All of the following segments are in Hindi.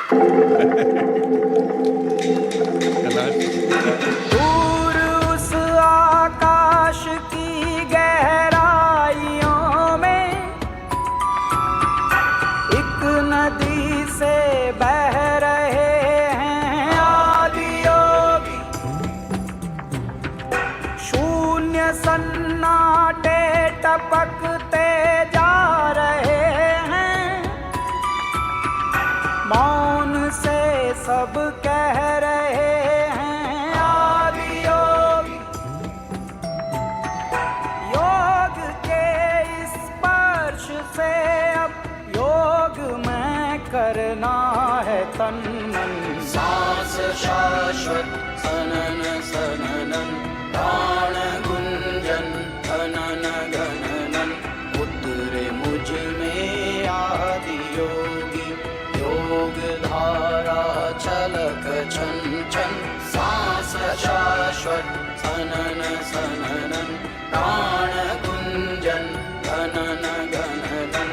दूर उस आकाश की गहराइयों में एक नदी से बह रहे हैं आदि योगी। शून्य सन्नाटे टपकते जा रहे हैं, मौन से सब कह रहे हैं आदि योगी। योग के स्पर्श से अब योग में करना है तन मन। सांस शाश्वत सनन सननन, प्राण गुंजन घनन घननन। उतरे मुझ में आदि योगी, योग धारा छलक छन छन। सांस शाश्वत सनन सननन, प्राण गुंजन घनन घननन।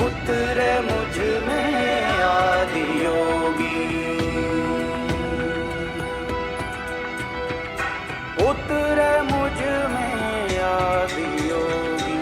उतरे मुझ में आदि योगी, उतरे मुझ में आदि योगी।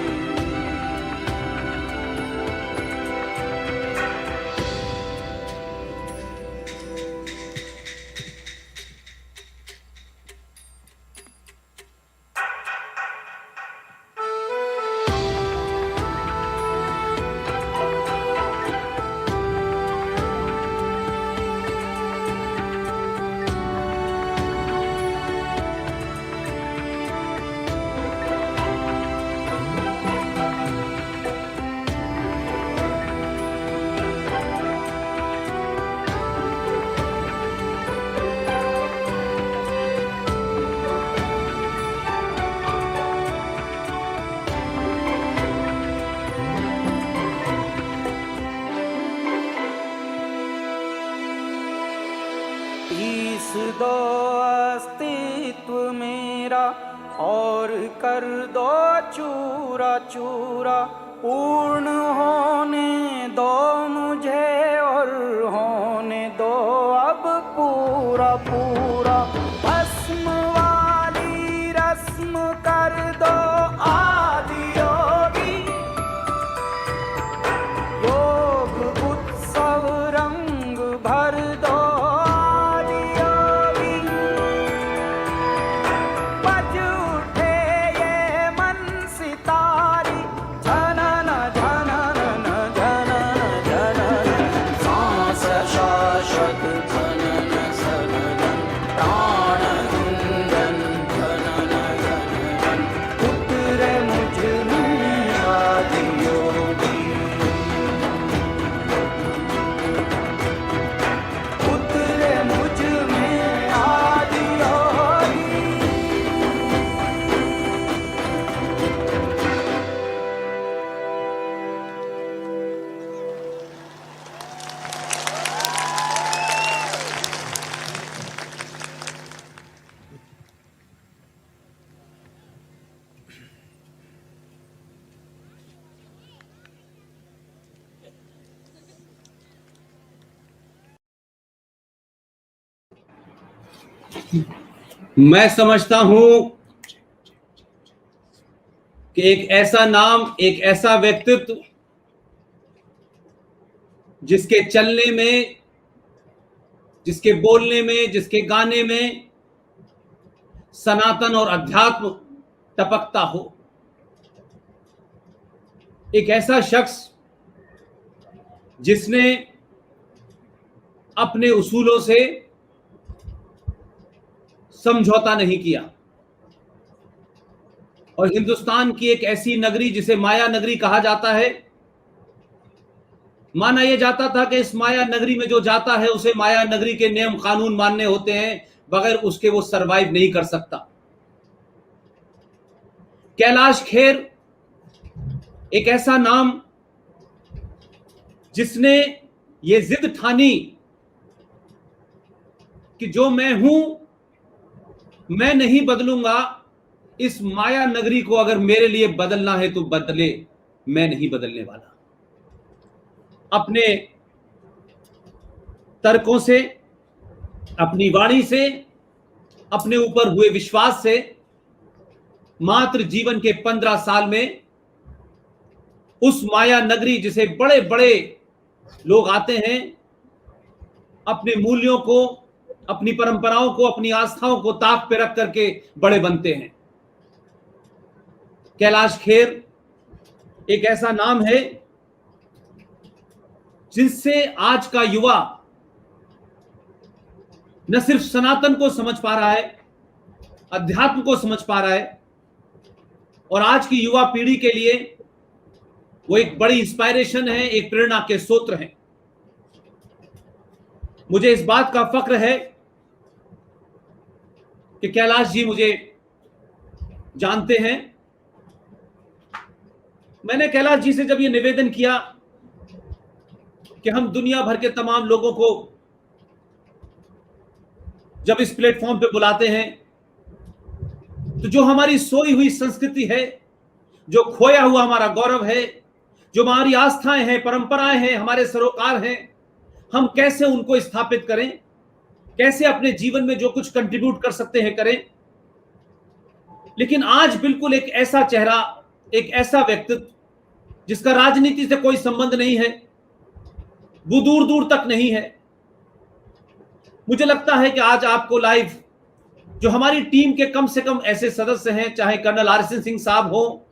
पीस दो अस्तित्व मेरा और कर दो चूरा चूरा। पूर्ण होने दो मुझे और होने दो अब पूरा पूरा। भस्म वाली रस्म कर दो आदि योगी, योग उत्सव रंग भर दो आदि योगी। बज उठे ये मन सितारी, झनन झनन झनन झनन। सांस शाश्वत सनन सननन, प्राण गुंजन घनन घननन। उतरे मुझ में आदि योगी, उतरे मुझ में आदि योगी। मैं समझता हूं कि एक ऐसा नाम, एक ऐसा व्यक्तित्व जिसके चलने में, जिसके बोलने में, जिसके गाने में सनातन और अध्यात्म टपकता हो। एक ऐसा शख्स जिसने अपने उसूलों से समझौता नहीं किया और हिंदुस्तान की एक ऐसी नगरी जिसे माया नगरी कहा जाता है, माना यह जाता था कि इस माया नगरी में जो जाता है उसे माया नगरी के नियम कानून मानने होते हैं, बगैर उसके वो सरवाइव नहीं कर सकता। कैलाश खेर एक ऐसा नाम जिसने ये जिद ठानी कि जो मैं हूं मैं नहीं बदलूंगा, इस माया नगरी को अगर मेरे लिए बदलना है तो बदले, मैं नहीं बदलने वाला। अपने तर्कों से, अपनी वाणी से, अपने ऊपर हुए विश्वास से मात्र जीवन के 15 साल में उस माया नगरी जिसे बड़े बड़े लोग आते हैं, अपने मूल्यों को, अपनी परंपराओं को, अपनी आस्थाओं को ताक पे रख करके बड़े बनते हैं। कैलाश खेर एक ऐसा नाम है जिससे आज का युवा न सिर्फ सनातन को समझ पा रहा है, अध्यात्म को समझ पा रहा है, और आज की युवा पीढ़ी के लिए वो एक बड़ी इंस्पायरेशन है, एक प्रेरणा के स्रोत हैं। मुझे इस बात का फक्र है कि कैलाश जी मुझे जानते हैं। मैंने कैलाश जी से जब ये निवेदन किया कि हम दुनिया भर के तमाम लोगों को जब इस प्लेटफॉर्म पे बुलाते हैं तो जो हमारी सोई हुई संस्कृति है, जो खोया हुआ हमारा गौरव है, जो हमारी आस्थाएं हैं, परंपराएं हैं, हमारे सरोकार हैं, हम कैसे उनको स्थापित करें, कैसे अपने जीवन में जो कुछ कंट्रीब्यूट कर सकते हैं करें। लेकिन आज बिल्कुल एक ऐसा चेहरा, एक ऐसा व्यक्तित्व जिसका राजनीति से कोई संबंध नहीं है, वो दूर दूर तक नहीं है। मुझे लगता है कि आज आपको लाइव जो हमारी टीम के कम से कम ऐसे सदस्य हैं, चाहे कर्नल आरएसएन सिंह साहब हो,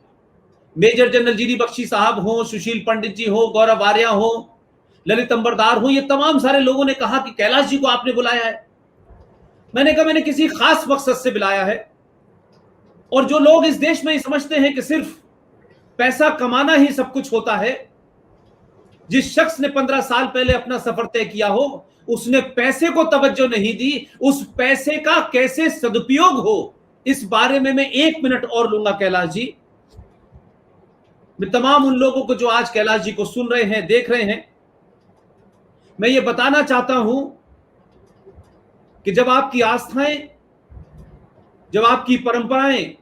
मेजर जनरल जीडी बख्शी साहब हो, सुशील पंडित जी हो, गौरव आर्या हो, ललित अंबरदार हो, ये तमाम सारे लोगों ने कहा कि कैलाश जी को आपने बुलाया है। मैंने कहा मैंने किसी खास मकसद से बुलाया है। और जो लोग इस देश में समझते हैं कि सिर्फ पैसा कमाना ही सब कुछ होता है, जिस शख्स ने 15 साल पहले अपना सफर तय किया हो, उसने पैसे को तवज्जो नहीं दी, उस पैसे का कैसे सदुपयोग हो, इस बारे में मैं 1 मिनट और लूंगा। कैलाश जी, मैं तमाम उन लोगों को जो आज कैलाश जी को सुन रहे हैं, देख रहे हैं, मैं ये बताना चाहता हूं कि जब आपकी आस्थाएं, जब आपकी परंपराएं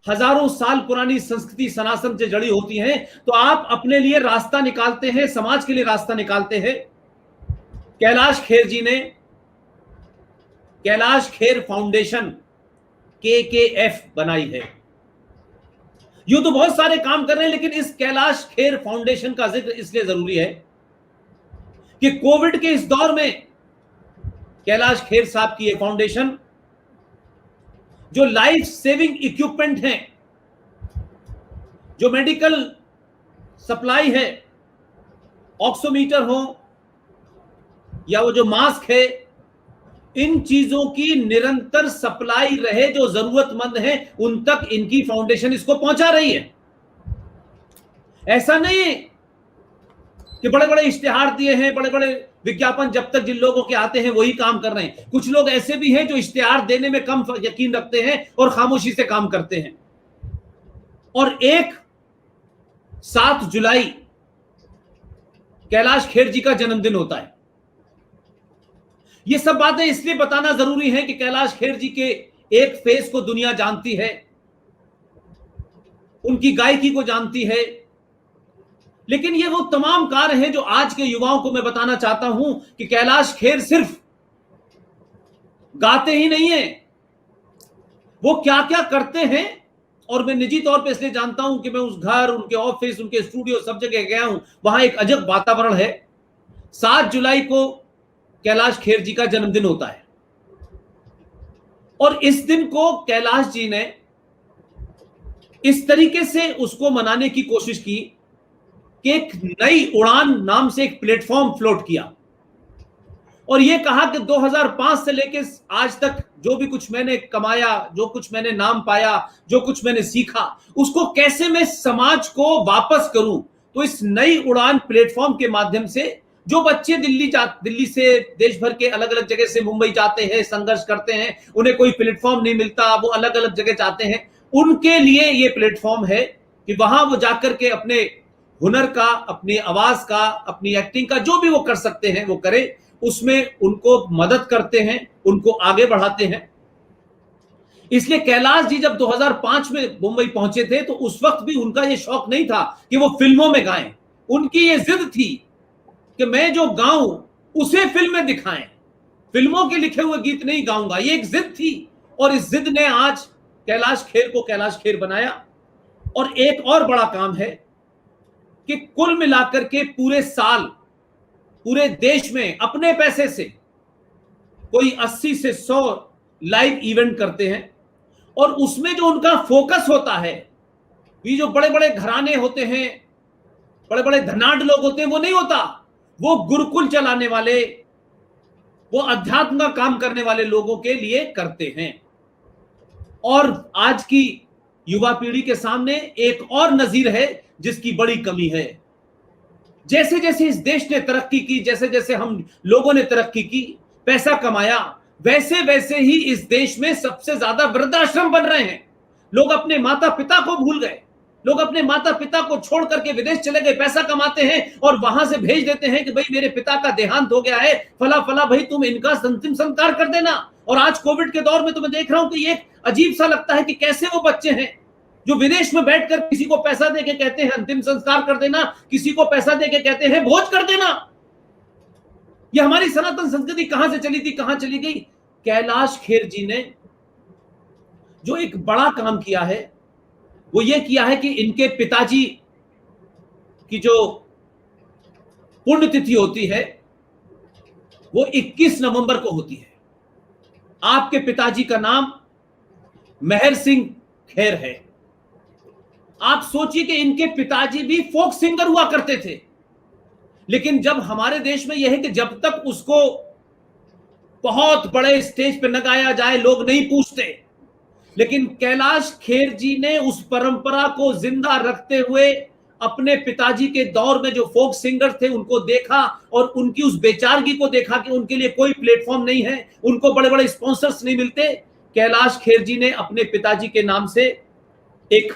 हजारों साल पुरानी संस्कृति सनातन से जड़ी होती हैं, तो आप अपने लिए रास्ता निकालते हैं, समाज के लिए रास्ता निकालते हैं। कैलाश खेर जी ने कैलाश खेर फाउंडेशन KKF बनाई है। यूं तो बहुत सारे काम कर रहे हैं, लेकिन इस कैलाश खेर फाउंडेशन का जिक्र इसलिए जरूरी है कि कोविड के इस दौर में कैलाश खेर साहब की यह फाउंडेशन जो लाइफ सेविंग इक्विपमेंट हैं, जो मेडिकल सप्लाई है, ऑक्सीमीटर हो या वो जो मास्क है, इन चीजों की निरंतर सप्लाई रहे, जो जरूरतमंद हैं उन तक इनकी फाउंडेशन इसको पहुंचा रही है। ऐसा नहीं कि बड़े बड़े इश्तिहार दिए हैं, बड़े बड़े विज्ञापन जब तक जिन लोगों के आते हैं वही काम कर रहे हैं। कुछ लोग ऐसे भी हैं जो इश्तिहार देने में कम यकीन रखते हैं और खामोशी से काम करते हैं। और 7 जुलाई कैलाश खेर जी का जन्मदिन होता है। ये सब बातें इसलिए बताना जरूरी है कि कैलाश खेर जी के एक फेस को दुनिया जानती है, उनकी गायकी को जानती है, लेकिन ये वो तमाम कार्य हैं जो आज के युवाओं को मैं बताना चाहता हूं कि कैलाश खेर सिर्फ गाते ही नहीं है, वो क्या क्या करते हैं। और मैं निजी तौर पे इसलिए जानता हूं कि मैं उस घर, उनके ऑफिस, उनके स्टूडियो, सब जगह गया हूं, वहां एक अजब वातावरण है। 7 जुलाई को कैलाश खेर जी का जन्मदिन होता है और इस दिन को कैलाश जी ने इस तरीके से उसको मनाने की कोशिश की कि एक नई उड़ान नाम से एक प्लेटफॉर्म फ्लोट किया और यह कहा कि 2005 से लेकर आज तक जो भी कुछ मैंने कमाया, जो कुछ मैंने नाम पाया, जो कुछ मैंने सीखा, उसको कैसे मैं समाज को वापस करूं। तो इस नई उड़ान प्लेटफॉर्म के माध्यम से जो बच्चे दिल्ली से, देश भर के अलग अलग जगह से मुंबई जाते हैं, संघर्ष करते हैं, उन्हें कोई प्लेटफॉर्म नहीं मिलता, वो अलग अलग जगह जाते हैं, उनके लिए ये प्लेटफॉर्म है कि वहां वो जाकर के अपने हुनर का, अपनी आवाज का, अपनी एक्टिंग का जो भी वो कर सकते हैं वो करें, उसमें उनको मदद करते हैं, उनको आगे बढ़ाते हैं। इसलिए कैलाश जी जब 2005 में मुंबई पहुंचे थे तो उस वक्त भी उनका ये शौक नहीं था कि वो फिल्मों में गाएं। उनकी ये जिद थी कि मैं जो गाऊं उसे फिल्म में दिखाएं, फिल्मों के लिखे हुए गीत नहीं गाऊंगा। ये एक जिद थी और इस जिद ने आज कैलाश खेर को कैलाश खेर बनाया। और एक और बड़ा काम है कि कुल मिलाकर के पूरे साल पूरे देश में अपने पैसे से कोई 80 से 100 लाइव इवेंट करते हैं और उसमें जो उनका फोकस होता है, ये जो बड़े बड़े घराने होते हैं, बड़े बड़े धनाढ़ लोग होते हैं, वो नहीं होता। वो गुरुकुल चलाने वाले, वो अध्यात्म का काम करने वाले लोगों के लिए करते हैं। और आज की युवा पीढ़ी के सामने एक और नजीर है जिसकी बड़ी कमी है। जैसे जैसे इस देश ने तरक्की की, जैसे जैसे हम लोगों ने तरक्की की, पैसा कमाया, वैसे वैसे ही इस देश में सबसे ज्यादा वृद्धाश्रम बन रहे हैं। लोग अपने माता पिता को भूल गए, लोग अपने माता पिता को छोड़ करके विदेश चले गए, पैसा कमाते हैं और वहां से भेज देते हैं कि भाई मेरे पिता का देहांत हो गया है, फला फला, भाई तुम इनका अंतिम संस्कार कर देना। और आज कोविड के दौर में तो मैं देख रहा हूं कि ये अजीब सा लगता है कि कैसे वो बच्चे हैं जो विदेश में बैठकर किसी को पैसा देके कहते हैं अंतिम संस्कार कर देना, किसी को पैसा देके कहते हैं भोज कर देना। ये हमारी सनातन संस्कृति कहां से चली थी, कहां चली गई। कैलाश खेर जी ने जो एक बड़ा काम किया है वो ये किया है कि इनके पिताजी की जो पुण्यतिथि होती है वो 21 नवंबर को होती है। आपके पिताजी का नाम मेहर सिंह खेर है। आप सोचिए कि इनके पिताजी भी फोक सिंगर हुआ करते थे, लेकिन जब हमारे देश में यह है कि जब तक उसको बहुत बड़े स्टेज पे न गाया जाए लोग नहीं पूछते, लेकिन कैलाश खेर जी ने उस परंपरा को जिंदा रखते हुए अपने पिताजी के दौर में जो फोक सिंगर थे उनको देखा और उनकी उस बेचारगी को देखा कि उनके लिए कोई प्लेटफॉर्म नहीं है, उनको बड़े बड़े स्पॉन्सर्स नहीं मिलते। कैलाश खेर जी ने अपने पिताजी के नाम से एक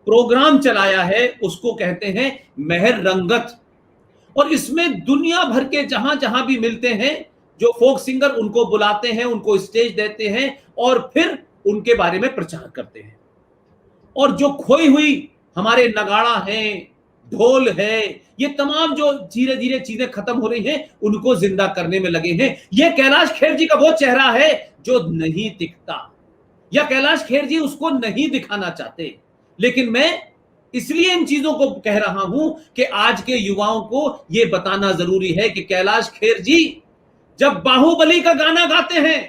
प्रोग्राम चलाया है, उसको कहते हैं मेहर रंगत। और इसमें दुनिया भर के जहां जहां भी मिलते हैं जो फोक सिंगर, उनको बुलाते हैं, उनको स्टेज देते हैं और फिर उनके बारे में प्रचार करते हैं। और जो खोई हुई हमारे नगाड़ा हैं, ढोल है, ये तमाम जो धीरे धीरे चीजें खत्म हो रही हैं उनको जिंदा करने में लगे हैं। ये कैलाश खेर जी का वो चेहरा है जो नहीं दिखता, या कैलाश खेर जी उसको नहीं दिखाना चाहते। लेकिन मैं इसलिए इन चीजों को कह रहा हूं कि आज के युवाओं को यह बताना जरूरी है कि कैलाश खेर जी जब बाहुबली का गाना गाते हैं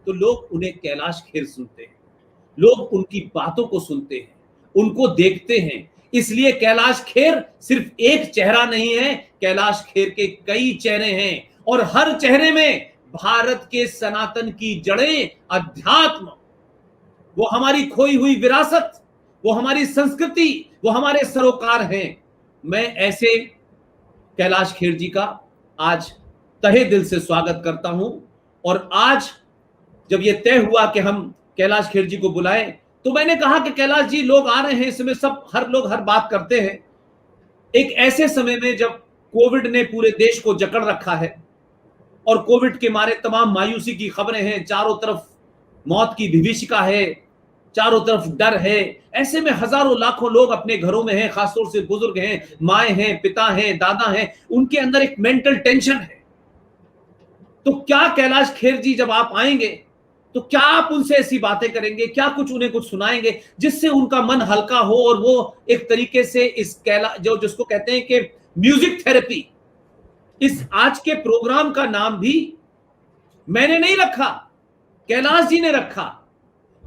तो लोग उन्हें कैलाश खेर सुनते हैं, लोग उनकी बातों को सुनते हैं, उनको देखते हैं। इसलिए कैलाश खेर सिर्फ एक चेहरा नहीं है, कैलाश खेर के कई चेहरे हैं और हर चेहरे में भारत के सनातन की जड़ें, अध्यात्म, वो हमारी खोई हुई विरासत, वो हमारी संस्कृति, वो हमारे सरोकार हैं। मैं ऐसे कैलाश खेर जी का आज तहे दिल से स्वागत करता हूं। और आज जब ये तय हुआ कि हम कैलाश खेर जी को बुलाएं तो मैंने कहा कि कैलाश जी लोग आ रहे हैं, इसमें सब हर लोग हर बात करते हैं। एक ऐसे समय में जब कोविड ने पूरे देश को जकड़ रखा है और कोविड के मारे तमाम मायूसी की खबरें हैं, चारों तरफ मौत की विभीषिका है, चारों तरफ डर है, ऐसे में हजारों लाखों लोग अपने घरों में हैं, खासतौर से बुजुर्ग हैं, माएं हैं, पिता हैं, दादा हैं, उनके अंदर एक मेंटल टेंशन है। तो क्या कैलाश खेर जी जब आप आएंगे तो क्या आप उनसे ऐसी बातें करेंगे, क्या कुछ उन्हें कुछ सुनाएंगे जिससे उनका मन हल्का हो और वो एक तरीके से इस जिसको कहते हैं कि म्यूजिक थेरेपी। इस आज के प्रोग्राम का नाम भी मैंने नहीं रखा, कैलाश जी ने रखा,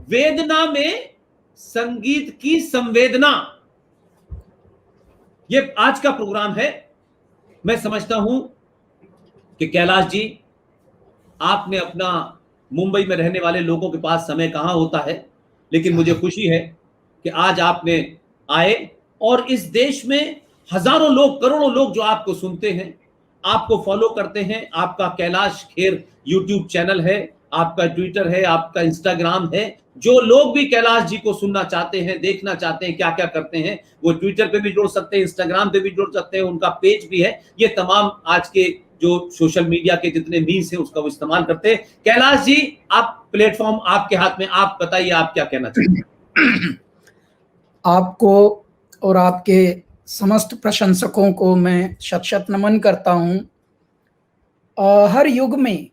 वेदना में संगीत की संवेदना। ये आज का प्रोग्राम है। मैं समझता हूं कि कैलाश जी, आपने अपना मुंबई में रहने वाले लोगों के पास समय कहां होता है, लेकिन मुझे खुशी है कि आज आपने आए और इस देश में हजारों लोग, करोड़ों लोग जो आपको सुनते हैं, आपको फॉलो करते हैं। आपका कैलाश खेर यूट्यूब चैनल है, आपका ट्विटर है, आपका इंस्टाग्राम है। जो लोग भी कैलाश जी को सुनना चाहते हैं, देखना चाहते हैं क्या क्या करते हैं, वो ट्विटर पे भी जुड़ सकते हैं, इंस्टाग्राम पे भी जुड़ सकते हैं, उनका पेज भी है। ये तमाम आज के जो सोशल मीडिया के जितने मीन्स हैं उसका वो इस्तेमाल करते हैं। कैलाश जी, आप प्लेटफॉर्म आपके हाथ में, आप बताइए आप क्या कहना चाहते हैं। आपको और आपके समस्त प्रशंसकों को मैं शत शत नमन करता हूं हर युग में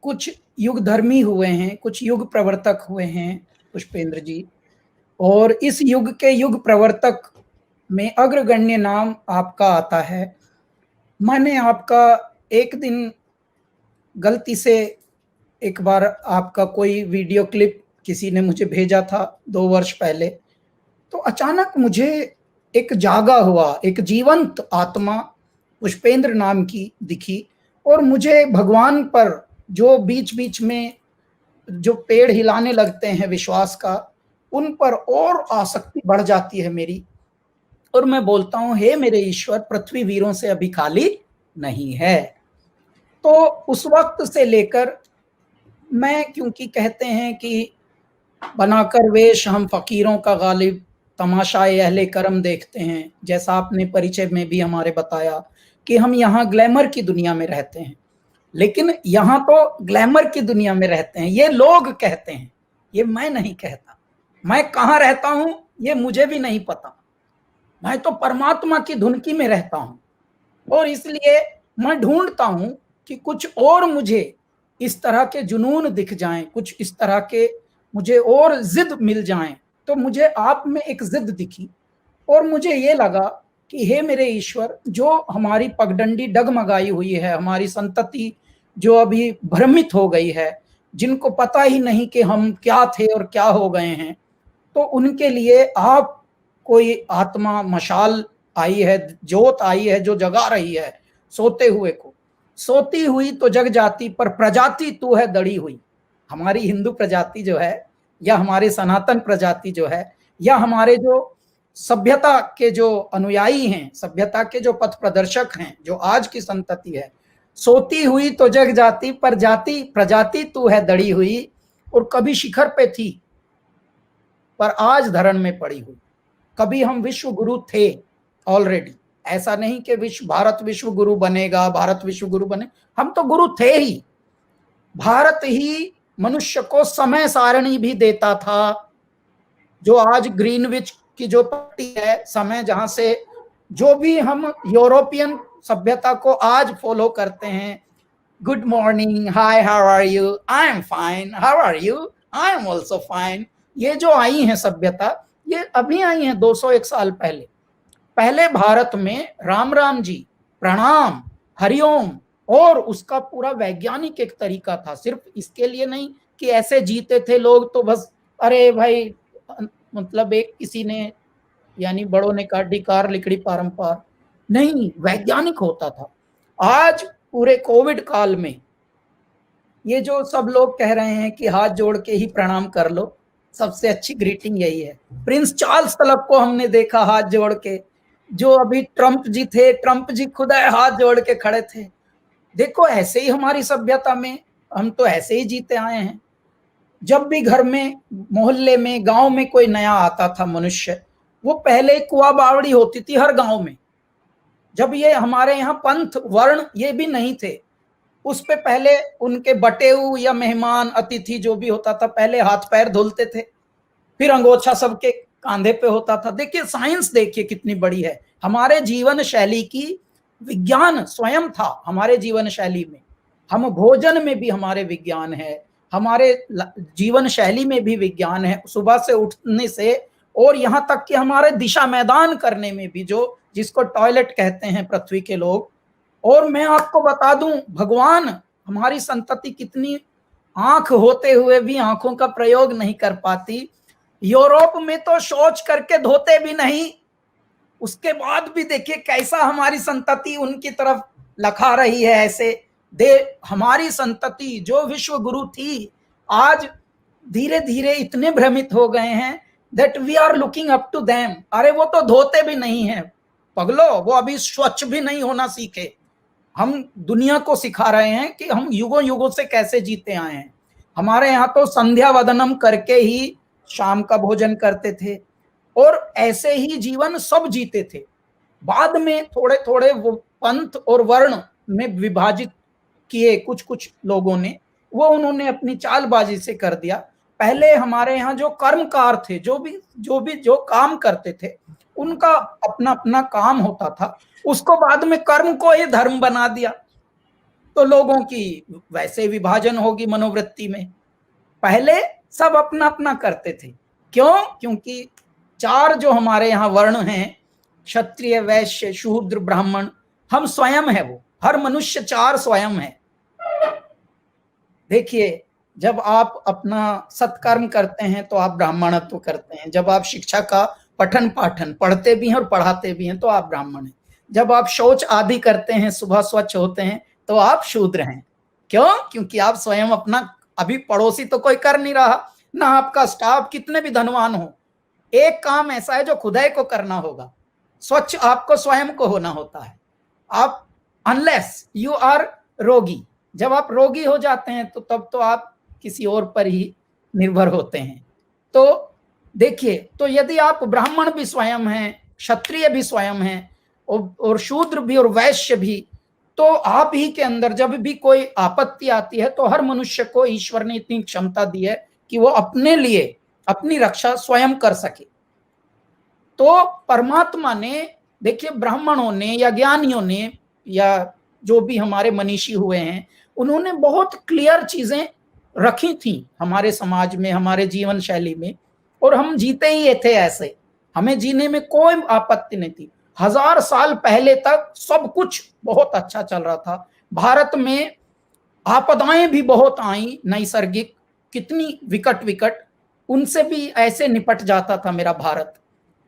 कुछ युग धर्मी हुए हैं, कुछ युग प्रवर्तक हुए हैं पुष्पेंद्र जी, और इस युग के युग प्रवर्तक में अग्रगण्य नाम आपका आता है। मैंने आपका एक दिन गलती से, एक बार आपका कोई वीडियो क्लिप किसी ने मुझे भेजा था 2 वर्ष पहले, तो अचानक मुझे एक जागा हुआ, एक जीवंत आत्मा पुष्पेंद्र नाम की दिखी, और मुझे भगवान पर जो बीच बीच में जो पेड़ हिलाने लगते हैं विश्वास का, उन पर और आसक्ति बढ़ जाती है मेरी, और मैं बोलता हूं, हे मेरे ईश्वर, पृथ्वी वीरों से अभी खाली नहीं है। तो उस वक्त से लेकर मैं, क्योंकि कहते हैं कि बनाकर वेश हम फकीरों का गालिब, तमाशाए अहले करम देखते हैं, जैसा आपने परिचय में भी हमारे बताया कि हम यहाँ ग्लैमर की दुनिया में रहते हैं, लेकिन यहाँ तो ग्लैमर की दुनिया में रहते हैं ये लोग कहते हैं, ये मैं नहीं कहता। मैं कहाँ रहता हूं ये मुझे भी नहीं पता, मैं तो परमात्मा की धुनकी में रहता हूं, और इसलिए मैं ढूंढता हूं कि कुछ और मुझे इस तरह के जुनून दिख जाएं, कुछ इस तरह के मुझे और जिद मिल जाएं। तो मुझे आप में एक जिद दिखी, और मुझे ये लगा कि हे मेरे ईश्वर, जो हमारी पगडंडी डगमगाई हुई है, हमारी संतति जो अभी भ्रमित हो गई है, जिनको पता ही नहीं कि हम क्या थे और क्या हो गए हैं, तो उनके लिए आप कोई आत्मा मशाल आई है, जोत आई है, जो जगा रही है सोते हुए को। सोती हुई तो जग जाती, पर प्रजाति तू है दड़ी हुई। हमारी हिंदू प्रजाति जो है, या हमारे सनातन प्रजाति जो है, या हमारे जो सभ्यता के जो अनुयायी हैं, सभ्यता के जो पथ प्रदर्शक हैं, जो आज की संतति है, सोती हुई तो जग जाती, पर जाति प्रजाति तू है दड़ी हुई। और कभी शिखर पे थी, पर आज धरण में पड़ी हुई। कभी हम विश्व गुरु थे ऑलरेडी, ऐसा नहीं कि भारत विश्व गुरु बनेगा, भारत विश्व गुरु बने, हम तो गुरु थे ही। भारत ही मनुष्य को समय सारणी भी देता था, जो आज ग्रीनविच की जो पट्टी है समय, जहां से जो भी हम यूरोपियन सभ्यता को आज फॉलो करते हैं, good morning, hi, how are you, I am fine, how are you, I am also fine, ये जो आई हैं सभ्यता, ये अभी आई हैं 201 साल पहले। पहले भारत में राम राम जी, प्रणाम, हरिओम, और उसका पूरा वैज्ञानिक एक तरीका था। सिर्फ इसके लिए नहीं कि ऐसे जीते थे लोग तो बस, अरे भाई, मतलब एक किसी ने, यानी बड़ों ने कहा डिकार लिकड़ी पारंपार, नहीं, वैज्ञानिक होता था। आज पूरे कोविड काल में ये जो सब लोग कह रहे हैं कि हाथ जोड़ के ही प्रणाम कर लो, सबसे अच्छी ग्रीटिंग यही है। प्रिंस चार्ल्स तलब को हमने देखा हाथ जोड़ के, जो अभी ट्रंप जी थे, ट्रंप जी खुद हाथ जोड़ के खड़े थे। देखो, ऐसे ही हमारी सभ्यता में हम तो ऐसे ही जीते आए हैं। जब भी घर में, मोहल्ले में, गांव में कोई नया आता था मनुष्य, वो पहले कुआ बावड़ी होती थी हर गांव में। जब ये हमारे यहाँ पंथ वर्ण ये भी नहीं थे, उस पे पहले उनके बटेऊ या मेहमान अतिथि जो भी होता था, पहले हाथ पैर धुलते थे, फिर अंगोछा सबके कांधे पे होता था। देखिए साइंस, देखिए कितनी बड़ी है। हमारे जीवन शैली की, विज्ञान स्वयं था हमारे जीवन शैली में। हम भोजन में भी हमारे विज्ञान है, हमारे जीवन शैली में भी विज्ञान है, सुबह से उठने से, और यहाँ तक कि हमारे दिशा मैदान करने में भी, जो जिसको टॉयलेट कहते हैं पृथ्वी के लोग। और मैं आपको बता दूं, भगवान, हमारी संतति कितनी आंख होते हुए भी आंखों का प्रयोग नहीं कर पाती। यूरोप में तो शौच करके धोते भी नहीं, उसके बाद भी देखिए कैसा हमारी संतति उनकी तरफ लखा रही है। ऐसे हमारी संतति जो विश्व गुरु थी, आज धीरे धीरे इतने भ्रमित हो गए हैं that we are looking up to them। अरे वो तो धोते भी नहीं है पगलो, वो अभी स्वच्छ भी नहीं होना सीखे। हम दुनिया को सिखा रहे हैं कि हम युगों युगों से कैसे जीते आए हैं। हमारे यहाँ तो संध्या वदनम करके ही शाम का भोजन करते थे, और ऐसे ही जीवन सब जीते थे। बाद में थोड़े थोड़े वो पंथ और वर्ण में विभाजित किए कुछ कुछ लोगों ने, वो उन्होंने अपनी चालबाजी से कर दिया। पहले हमारे यहाँ जो कर्मकार थे, जो काम करते थे, उनका अपना अपना काम होता था, उसको बाद में कर्म को ही धर्म बना दिया। तो लोगों की वैसे विभाजन होगी मनोवृत्ति में। पहले सब अपना अपना करते थे। क्यों? क्योंकि चार जो हमारे यहाँ वर्ण हैं, क्षत्रिय, वैश्य, शूद्र, ब्राह्मण, हम स्वयं है वो, हर मनुष्य चार स्वयं है। देखिए, जब आप अपना सत्कर्म करते हैं तो आप ब्राह्मणत्व करते हैं। जब आप शिक्षा का पठन पाठन पढ़ते भी हैं और पढ़ाते भी हैं तो आप ब्राह्मण हैं। जब आप शौच आदि करते हैं, सुबह स्वच्छ होते हैं, तो आप शूद्र हैं। क्यों? क्योंकि आप स्वयं अपना, अभी पड़ोसी तो कोई कर नहीं रहा, ना आपका स्टाफ कितने भी धनवान हो, एक काम ऐसा है जो खुदाई को करना होगा, स्वच्छ आपको स्वयं को होना होता है। आप अनलेस यू आर रोगी, जब आप रोगी हो जाते हैं तो तब तो आप किसी और पर ही निर्भर होते हैं। तो देखिए, तो यदि आप ब्राह्मण भी स्वयं हैं, क्षत्रिय भी स्वयं हैं और शूद्र भी और वैश्य भी, तो आप ही के अंदर जब भी कोई आपत्ति आती है तो हर मनुष्य को ईश्वर ने इतनी क्षमता दी है कि वो अपने लिए अपनी रक्षा स्वयं कर सके। तो परमात्मा ने, देखिए, ब्राह्मणों ने या ज्ञानियों ने या जो भी हमारे मनीषी हुए हैं, उन्होंने बहुत क्लियर चीजें रखी थी हमारे समाज में, हमारे जीवन शैली में, और हम जीते ही थे ऐसे, हमें जीने में कोई आपत्ति नहीं थी। 1000 साल पहले तक सब कुछ बहुत अच्छा चल रहा था। भारत में आपदाएं भी बहुत आई, नैसर्गिक, कितनी विकट विकट, उनसे भी ऐसे निपट जाता था मेरा भारत।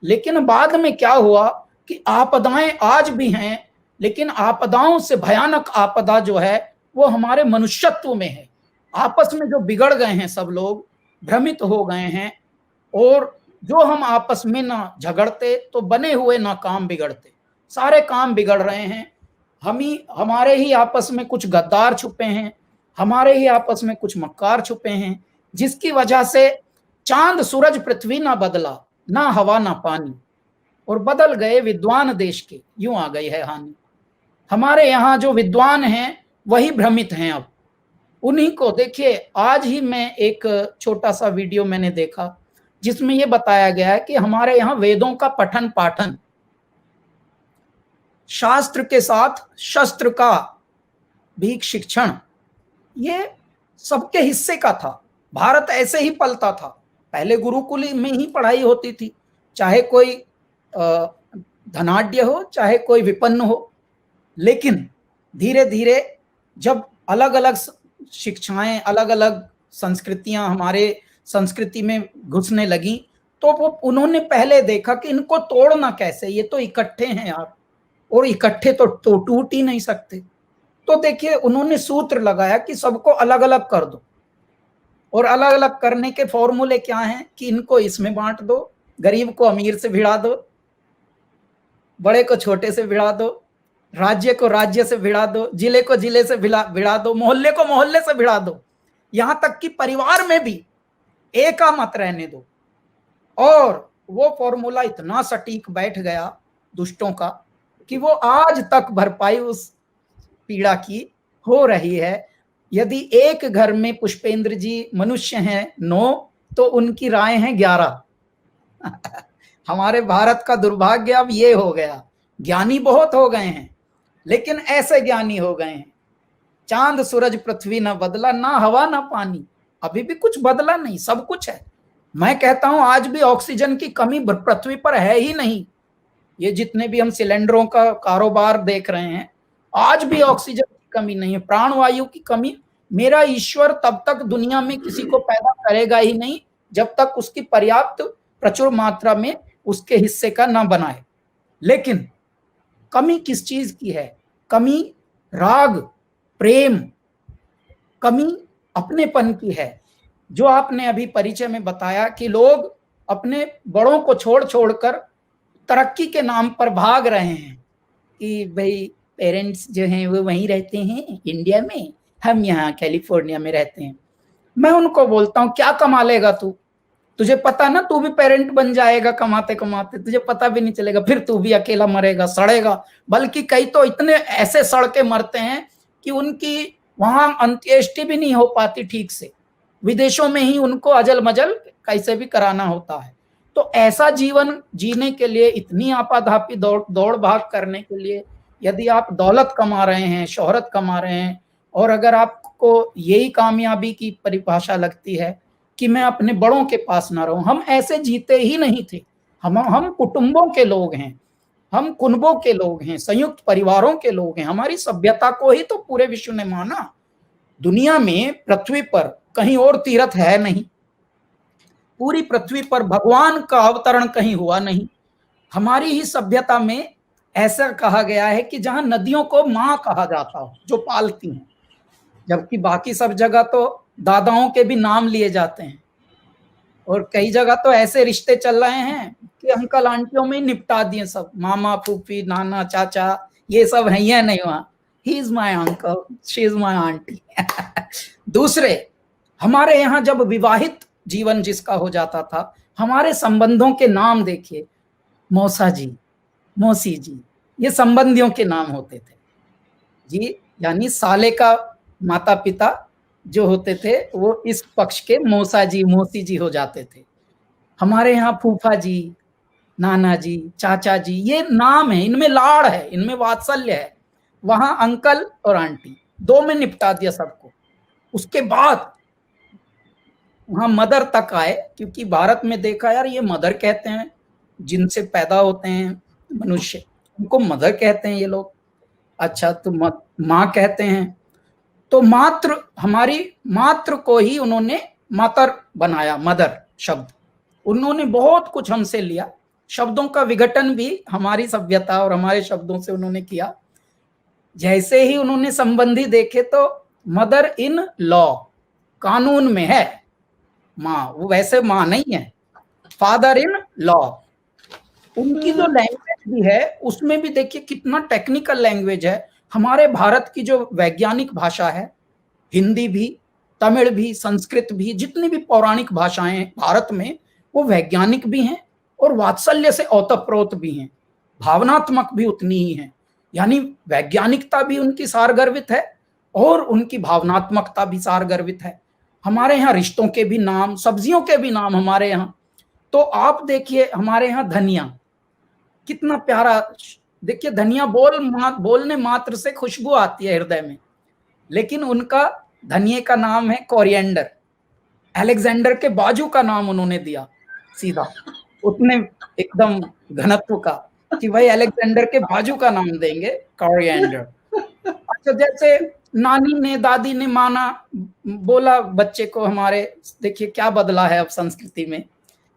लेकिन बाद में क्या हुआ कि आपदाएं आज भी हैं, लेकिन आपदाओं से भयानक आपदा जो है वो हमारे मनुष्यत्व में है। आपस में जो बिगड़ गए हैं, सब लोग भ्रमित हो गए हैं, और जो हम आपस में ना झगड़ते तो बने हुए ना काम बिगड़ते, सारे काम बिगड़ रहे हैं। हमारे ही आपस में कुछ गद्दार छुपे हैं, हमारे ही आपस में कुछ मक्कार छुपे हैं, जिसकी वजह से चांद सूरज पृथ्वी ना बदला, ना हवा ना पानी, और बदल गए विद्वान देश के, यूं आ गई है हानि। हमारे यहाँ जो विद्वान हैं वही भ्रमित हैं अब। उन्हीं को देखिए, आज ही मैं एक छोटा सा वीडियो मैंने देखा जिसमें यह बताया गया है कि हमारे यहाँ वेदों का पठन पाठन, शास्त्र के साथ शस्त्र का भी शिक्षण, ये सबके हिस्से का था। भारत ऐसे ही पलता था। पहले गुरुकुल में ही पढ़ाई होती थी, चाहे कोई धनाढ्य हो, चाहे कोई विपन्न हो। लेकिन धीरे धीरे जब अलग अलग शिक्षाएं, अलग अलग संस्कृतियां हमारे संस्कृति में घुसने लगी, तो वो उन्होंने पहले देखा कि इनको तोड़ना कैसे, ये तो इकट्ठे हैं यार, और इकट्ठे तो टूट ही नहीं सकते। तो देखिए, उन्होंने सूत्र लगाया कि सबको अलग अलग कर दो, और अलग अलग करने के फॉर्मूले क्या हैं कि इनको इसमें बांट दो, गरीब को अमीर से भिड़ा दो, बड़े को छोटे से भिड़ा दो, राज्य को राज्य से भिड़ा दो, जिले को जिले से भिड़ा दो, मोहल्ले को मोहल्ले से भिड़ा दो, यहां तक कि परिवार में भी एका मत रहने दो। और वो फॉर्मूला इतना सटीक बैठ गया दुष्टों का कि वो आज तक भरपाई उस पीड़ा की हो रही है। यदि एक घर में पुष्पेंद्र जी मनुष्य हैं 9, तो उनकी राय हैं 11। हमारे भारत का दुर्भाग्य अब ये हो गया, ज्ञानी बहुत हो गए हैं, लेकिन ऐसे ज्ञानी हो गए हैं, चांद सूरज पृथ्वी ना बदला, ना हवा ना पानी, अभी भी कुछ बदला नहीं, सब कुछ है। मैं कहता हूं आज भी ऑक्सीजन की कमी पृथ्वी पर है ही नहीं। ये जितने भी हम सिलेंडरों का कारोबार देख रहे हैं, आज भी ऑक्सीजन की कमी नहीं है, प्राणवायु की कमी। मेरा ईश्वर तब तक दुनिया में किसी को पैदा करेगा ही नहीं जब तक उसकी पर्याप्त प्रचुर मात्रा में उसके हिस्से का ना बनाए। लेकिन कमी किस चीज की है? कमी राग, प्रेम, कमी अपनेपन की है। जो आपने अभी परिचय में बताया कि लोग अपने बड़ों को छोड़ छोड़कर तरक्की के नाम पर भाग रहे हैं कि भाई पेरेंट्स जो हैं वो वहीं रहते हैं इंडिया में, हम यहाँ कैलिफोर्निया में रहते हैं। मैं उनको बोलता हूँ, क्या कमा लेगा तू? तुझे पता ना, तू भी पेरेंट बन जाएगा कमाते कमाते, तुझे पता भी नहीं चलेगा, फिर तू भी अकेला मरेगा, सड़ेगा। बल्कि कई तो इतने ऐसे सड़ के मरते हैं कि उनकी वहां अंत्येष्टि भी नहीं हो पाती ठीक से, विदेशों में ही उनको अजल मजल कैसे भी कराना होता है। तो ऐसा जीवन जीने के लिए, इतनी आपाधापी दौड़ भाग करने के लिए, यदि आप दौलत कमा रहे हैं, शोहरत कमा रहे हैं, और अगर आपको यही कामयाबी की परिभाषा लगती है कि मैं अपने बड़ों के पास ना रहूं, हम ऐसे जीते ही नहीं थे। हम कुटुंबों के लोग हैं, हम कुनबों के लोग हैं, संयुक्त परिवारों के लोग हैं। हमारी सभ्यता को ही तो पूरे विश्व ने माना। दुनिया में, पृथ्वी पर कहीं और तीर्थ है नहीं, पूरी पृथ्वी पर भगवान का अवतरण कहीं हुआ नहीं। हमारी ही सभ्यता में ऐसा कहा गया है कि जहां नदियों को मां कहा जाता हो, जो पालती हैं, जबकि बाकी सब जगह तो दादाओं के भी नाम लिए जाते हैं। और कई जगह तो ऐसे रिश्ते चल रहे हैं कि अंकल आंटियों में ही निपटा दिए सब, मामा फूफी नाना चाचा, ये सब है ही नहीं वहां। He is my uncle, she is my aunty. दूसरे, हमारे यहाँ जब विवाहित जीवन जिसका हो जाता था, हमारे संबंधों के नाम देखिए, मौसा जी, मौसी जी, ये संबंधियों के नाम होते थे जी। यानी साले का माता पिता जो होते थे वो इस पक्ष के मौसा जी मौसी जी हो जाते थे। हमारे यहाँ फूफा जी, नाना जी, चाचा जी, ये नाम है, इनमें लाड़ है, इनमें वात्सल्य है। वहां अंकल और आंटी, दो में निपटा दिया सबको। उसके बाद वहां मदर तक आए, क्योंकि भारत में देखा यार, ये मदर कहते हैं जिनसे पैदा होते हैं मनुष्य, उनको मदर कहते हैं ये लोग। अच्छा, तो माँ कहते हैं, तो मातृ, हमारी मातृ को ही उन्होंने मातर बनाया, मदर शब्द। उन्होंने बहुत कुछ हमसे लिया, शब्दों का विघटन भी हमारी सभ्यता और हमारे शब्दों से उन्होंने किया। जैसे ही उन्होंने संबंधी देखे तो मदर इन लॉ, कानून में है माँ, वो वैसे माँ नहीं है, फादर इन लॉ। उनकी जो लैंग्वेज भी है उसमें भी देखिए कितना टेक्निकल लैंग्वेज है। हमारे भारत की जो वैज्ञानिक भाषा है, हिंदी भी, तमिल भी, संस्कृत भी, जितनी भी पौराणिक भाषाएं हैं भारत में, वो वैज्ञानिक भी हैं और वात्सल्य से ओतप्रोत भी हैं, भावनात्मक भी उतनी ही हैं। यानी वैज्ञानिकता भी उनकी सारगर्भित है और उनकी भावनात्मकता भी सारगर्भित है। हमारे यहाँ रिश्तों के भी नाम, सब्जियों के भी नाम हमारे यहाँ। तो आप देखिए हमारे यहाँ धनिया, कितना प्यारा, देखिए धनिया बोलने मात्र से खुशबू आती है हृदय में, लेकिन उनका धनिये का नाम है कोरिएंडर। अलेक्जेंडर के बाजू का नाम उन्होंने दिया सीधा, उतने एकदम घनत्व का, कि भाई अलेक्जेंडर के बाजू का नाम देंगे कोरिएंडर। अच्छा, जैसे नानी ने, दादी ने माना, बोला बच्चे को हमारे, देखिए क्या बदला है अब संस्कृति में,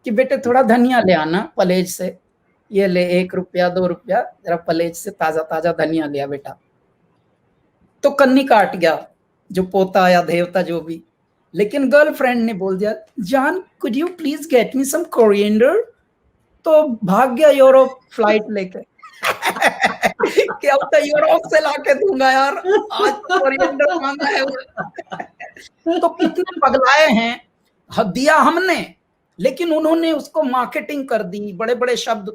कि बेटे थोड़ा धनिया ले आना पलेज से, ये ले 1 रुपया 2 रुपया, जरा पलेज से ताजा ताजा धनिया लिया बेटा। तो कन्नी काट गया जो पोता या देवता जो भी, लेकिन गर्लफ्रेंड ने बोल दिया, John could you please get me some coriander, तो भाग गया यूरोप फ्लाइट लेके। कि अब तो यूरोप से लाके दूंगा यार, आज तो कोरिएंडर मांगा है। तो कितने पगलाए हैं, दिया हमने, लेकिन उन्होंने उसको मार्केटिंग कर दी, बड़े बड़े शब्द।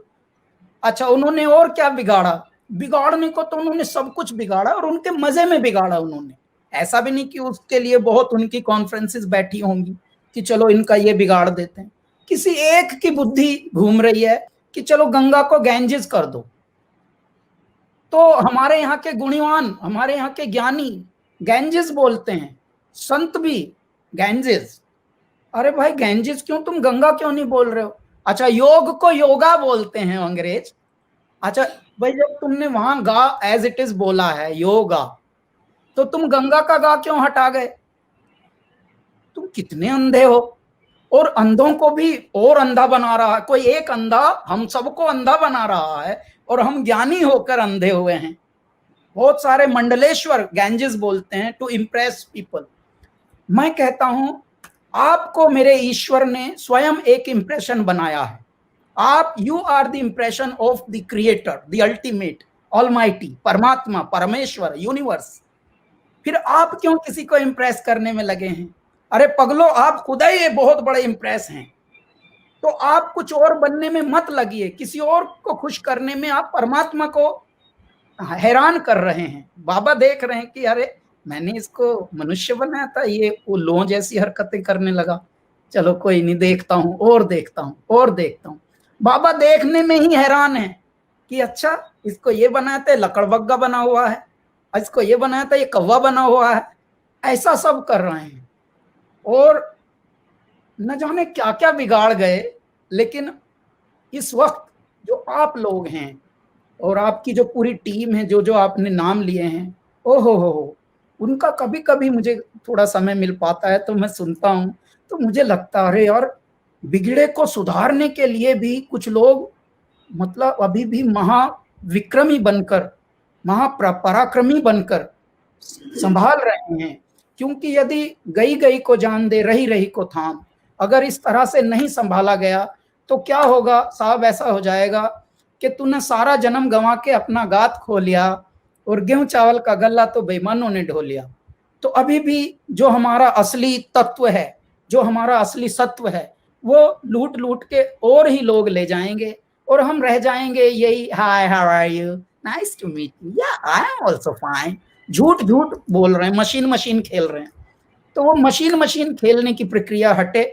अच्छा, उन्होंने और क्या बिगाड़ा, बिगाड़ने को तो उन्होंने सब कुछ बिगाड़ा, और उनके मजे में बिगाड़ा उन्होंने। ऐसा भी नहीं कि उसके लिए बहुत उनकी कॉन्फ्रेंसेस बैठी होंगी कि चलो इनका ये बिगाड़ देते हैं। किसी एक की बुद्धि घूम रही है कि चलो गंगा को गैंजेस कर दो। तो हमारे यहाँ के गुणवान, हमारे यहाँ के ज्ञानी गैंजेस बोलते हैं, संत भी गैंजेस। अरे भाई गैंजेस क्यों, तुम गंगा क्यों नहीं बोल रहे हो? अच्छा, योग को योगा बोलते हैं अंग्रेज। अच्छा भाई, जब तुमने वहां गा एज इट इज बोला है योगा, तो तुम गंगा का गा क्यों हटा गए? तुम कितने अंधे हो। और अंधों को भी और अंधा बना रहा है कोई एक अंधा, हम सबको अंधा बना रहा है, और हम ज्ञानी होकर अंधे हुए हैं। बहुत सारे मंडलेश्वर गैंजेस बोलते हैं टू इम्प्रेस पीपल। मैं कहता हूं आपको मेरे ईश्वर ने स्वयं एक इंप्रेशन बनाया है। आप, you are the impression of the creator, the ultimate, almighty, परमात्मा, परमेश्वर, यूनिवर्स। फिर आप क्यों किसी को इंप्रेस करने में लगे हैं? अरे पगलो, आप खुद ही बहुत बड़े इंप्रेस हैं, तो आप कुछ और बनने में मत लगिए। किसी और को खुश करने में आप परमात्मा को हैरान कर रहे हैं। बाबा देख रहे हैं कि अरे मैंने इसको मनुष्य बनाया था, ये वो लो जैसी हरकतें करने लगा, चलो कोई नहीं, देखता हूं और देखता हूं और देखता हूं। बाबा देखने में ही हैरान है कि अच्छा इसको ये बनाते, लकड़बग्गा बना हुआ है, इसको ये बनाया था, ये कौवा बना हुआ है, ऐसा सब कर रहे हैं और न जाने क्या क्या बिगाड़ गए। लेकिन इस वक्त जो आप लोग हैं और आपकी जो पूरी टीम है, जो जो आपने नाम लिए हैं, ओहो हो, उनका कभी कभी मुझे थोड़ा समय मिल पाता है तो मैं सुनता हूँ, तो मुझे लगता है अरे यार, बिगड़े को सुधारने के लिए भी कुछ लोग मतलब अभी भी महाविक्रमी बनकर, महापराक्रमी बनकर संभाल रहे हैं। क्योंकि यदि गई गई को जान दे, रही रही को थाम, अगर इस तरह से नहीं संभाला गया तो क्या होगा साहब, ऐसा हो जाएगा कि तूने सारा जन्म गंवा के अपना गात खो लिया और गेहूं चावल का गल्ला तो बेईमानों ने ढो लिया। तो अभी भी जो हमारा असली तत्व है, जो हमारा असली सत्व है, वो लूट लूट के और ही लोग ले जाएंगे और हम रह जाएंगे यही, hi how are you, nice to meet you, या आई एम आल्सो फाइन। झूठ झूठ बोल रहे हैं, मशीन मशीन खेल रहे हैं। तो वो मशीन मशीन खेलने की प्रक्रिया हटे।